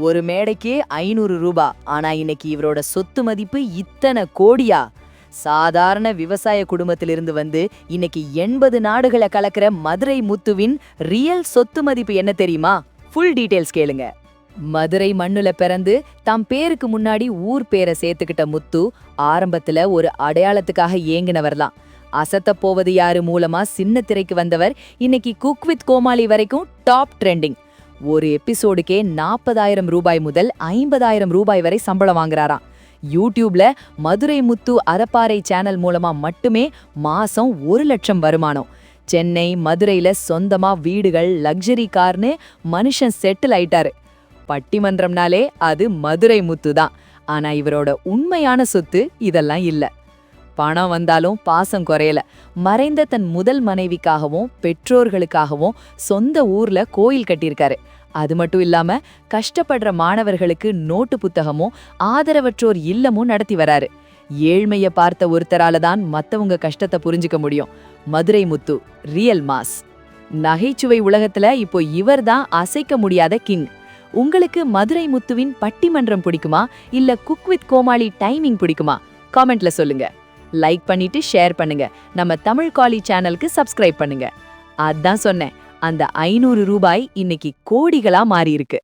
ஒரு மேடைக்கே 500 ரூபாய். ஆனா இன்னைக்கு இவரோட சொத்து மதிப்பு இத்தனை கோடியா? சாதாரண விவசாய குடும்பத்திலிருந்து வந்து இன்னைக்கு 80 நாடுகளை கலக்கிற மதுரை முத்துவின் ரியல் சொத்து மதிப்பு என்ன தெரியுமா? ஃபுல் டீடைல்ஸ் கேளுங்க. மதுரை மண்ணுல பிறந்து தம் பேருக்கு முன்னாடி ஊர் பேரை சேர்த்துக்கிட்ட முத்து ஆரம்பத்துல ஒரு அடையாளத்துக்காக ஏங்கினவர்தான். அசத்த போவது யாரு மூலமா சின்ன திரைக்கு வந்தவர் இன்னைக்கு குக் வித் கோமாளி வரைக்கும் டாப் ட்ரெண்டிங். ஒரு எபிசோடுக்கே 40,000 ரூபாய் முதல் 50,000 ரூபாய் வரை சம்பளம் வாங்குறாராம். யூடியூப்ல மதுரை முத்து அறப்பாறை சேனல் மூலமா மட்டுமே மாசம் 1 லட்சம் வருமானம். சென்னை மதுரையில சொந்தமா வீடுகள், லக்ஸரி கார்னு மனுஷன் செட்டில் ஆயிட்டாரு. பட்டிமன்றம்னாலே அது மதுரை முத்து தான். ஆனா இவரோட உண்மையான சொத்து இதெல்லாம் இல்ல. பணம் வந்தாலும் பாசம் குறையல. மறைந்த தன் முதல் மனைவிக்காகவும் பெற்றோர்களுக்காகவும் சொந்த ஊர்ல கோயில் கட்டியிருக்காரு. அது மட்டும் இல்லாம கஷ்டப்படுற மாணவர்களுக்கு நோட்டு புத்தகமும் ஆதரவற்றோர் இல்லமும் நடத்தி வராரு. ஏழ்மைய பார்த்த ஒருத்தரால தான் மத்தவங்க கஷ்டத்தை புரிஞ்சுக்க முடியும். மதுரை முத்து ரியல் மாஸ். நகைச்சுவை உலகத்துல இப்போ இவர்தான் அசைக்க முடியாத கிங். உங்களுக்கு மதுரை முத்துவின் பட்டிமன்றம் பிடிக்குமா இல்ல குக் வித் கோமாளி டைமிங் பிடிக்குமா? காமெண்ட்ல சொல்லுங்க. லைக் பண்ணிட்டு ஷேர் பண்ணுங்க. நம்ம தமிழ் காலி சேனலுக்கு சப்ஸ்கிரைப் பண்ணுங்க. அதான் சொன்னேன், அந்த 500 ரூபாய் இன்னைக்கு கோடிகளா மாறி இருக்கு.